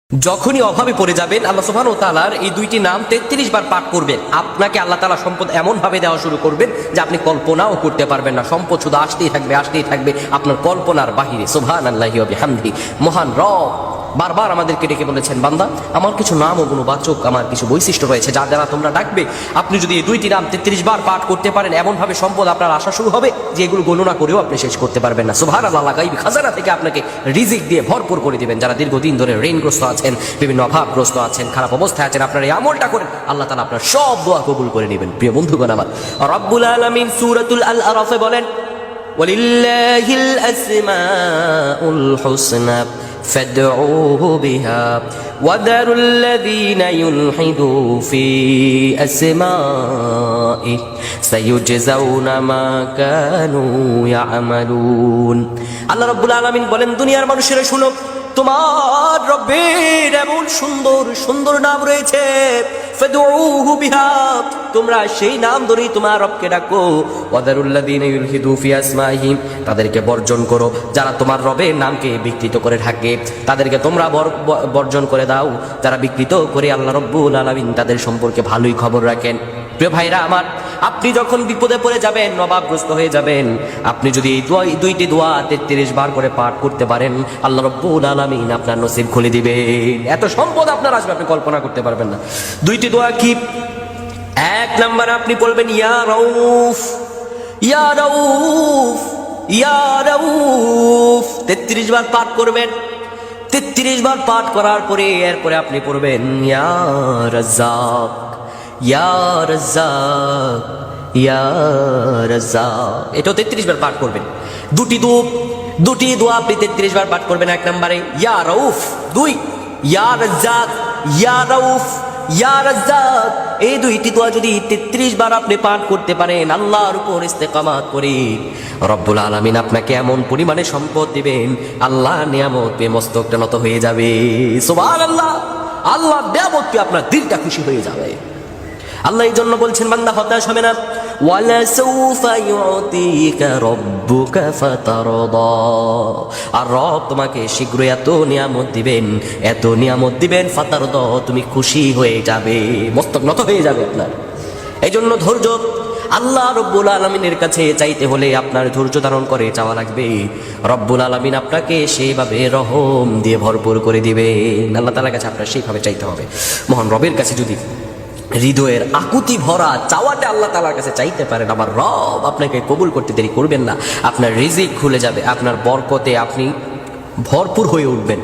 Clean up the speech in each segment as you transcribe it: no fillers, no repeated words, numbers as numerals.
যখনই অভাবে পড়ে যাবেন আল্লাহ সুবহানাহু ওয়া তাআলার এই দুইটি নাম 33 বার পাঠ করবেন, আপনাকে আল্লাহ তাআলা সম্পদ এমন ভাবে দেওয়া শুরু করবেন যে আপনি কল্পনাও করতে পারবেন না। সম্পদ শুধু আসতেই থাকবে আপনার কল্পনার বাহিরে। সুবহানাল্লাহি ওয়া বিহামদিহি। মহান রব বারবার আমাদেরকে ডেকে বলেছেন, বান্দা আমার কিছু নাম ও গুণবাচক, আমার কিছু বৈশিষ্ট্য রয়েছে যার দ্বারা তোমরা ডাকবে। আপনি যদি এই দুইটি নাম 33 বার পাঠ করতে পারেন, এমন ভাবে সম্পদ আপনার আসা শুরু হবে যে এগুলো গণনা করেও আপনি শেষ করতে পারবেন না। সুবহানাল্লাহ। গায়বী খাজানা থেকে আপনাকে রিজিক দিয়ে ভরপুর করে দিবেন। যারা দীর্ঘদিন ধরে ঋণগ্রস্ত আছেন, বিভিন্ন অভাবগ্রস্ত আছেন, খারাপ অবস্থায় আছেন, আপনারা এই আমলটা করেন, আল্লাহ তাআলা আপনার সব দোয়া কবুল করে নেবেন। প্রিয় বন্ধুগণ আমার, রব্বুল আলামিন সূরাতুল আল আরাফে বলেন, ওয়ালিল্লাহিল আসমাউল হুসনা فادعوه بها وذروا الذين يلحدوا في أسمائه سيجزون ما كانوا يعملون। আল্লাহ রাব্বুল আলামিন বলেন, দুনিয়ার মানুষেরা শুনো, তোমার রব্বের এমন সুন্দর সুন্দর নাম রয়েছে, ফাদউহু বিহা, তোমরা সেই নাম ধরেই তোমার রবকে ডাকো। ওয়াদারুল্লাযীনা ইউলহিদু ফি আসমাইহি, তাদেরকে বর্জন করো যারা তোমার রবের নামকে বিকৃত করে থাকে, তাদেরকে তোমরা বর্জন করে দাও যারা বিকৃত করে। আল্লাহ রাব্বুল আলামিন তাদের সম্পর্কে ভালোই খবর রাখেন। প্রিয় ভাইরা আমার, আপনি যখন বিপদে পড়ে যাবেন, অভাবগ্রস্ত হয়ে যাবেন, আপনি যদি এই দুইটি দোয়া 33 বার করে পাঠ করতে পারেন, আল্লাহ রাব্বুল আলামিন আপনার নসিব খুলে দিবেন। এত সম্পদ আপনার আসবে আপনি কল্পনা করতে পারবেন না। দুইটি দোয়া কি? এক নাম্বার আপনি বলবেন, ইয়া রাউফ ইয়া রাউফ ইয়া রাউফ, 33 বার পাঠ করবেন। 33 বার পাঠ করার পরে এরপরে আপনি পড়বেন, ইয়া রাজ্জাক ইয়া রাজ্জাক ইয়া রাজ্জাক। এটাও 33 বার পাঠ করবেন। দুটি দোয়া আপনি 33 বার পাঠ করবেন। এক নম্বরে ইয়া রাউফ, দুই ইয়া রাজ্জাক ইয়া রাউফ ইয়া রাজ্জাক। এই দুইটি দোয়া যদি 33 বার আপনি পাঠ করতে পারেন, আল্লাহর উপর ইস্তেকামাত করে, রব্বুল আলামিন আপনাকে এমন পরিমাণে সম্পদ দিবেন, আল্লাহ নিয়ামত পেয়ে মস্তকটা নত হয়ে যাবে। সুবহানাল্লাহ। আল্লাহ নিয়ামত পেয়ে আপনার দিলটা খুশি হয়ে যাবে। আল্লাহ এই জন্য বলছেন, বান্দা হতাশ হবে না। ওয়ালা সাউফা ইউতিকা রাব্বুকা ফাতারদা, আর রব তোমাকে শীঘ্রই এত নিয়ামত দিবেন ফাতারদা, তুমি খুশি হয়ে যাবে, মস্তক নত হয়ে যাবে আপনার। এই জন্য ধৈর্য, আল্লাহ রব্বুল আলামিনের কাছে চাইতে হলে আপনার ধৈর্য ধারণ করে চাওয়া লাগবে। রব্বুল আলামিন আপনাকে সেইভাবে রহম দিয়ে ভরপুর করে দিবেন। আল্লাহ তাআলার কাছে আপনার সেইভাবে চাইতে হবে। মহান রবের কাছে যদি হৃদয়ের আকুতি ভরা চাওয়াটা আল্লাহ তাআলার কাছে চাইতে পারেন, আমার রব আপনাকে কবুল করতে দেরি করবেন না। আপনার রিজিক খুলে যাবে, আপনার বরকতে আপনি ভরপুর হয়ে উঠবেন,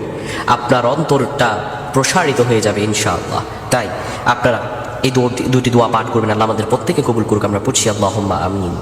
আপনার অন্তরটা প্রসারিত হয়ে যাবে ইনশাআল্লাহ। তাই আপনারা এই দুটি দোয়া পাঠ করবেন। আল্লাহ আমাদের প্রত্যেকে কবুল করুক। আমরা পড়ছি আল্লাহুম্মা আমিন।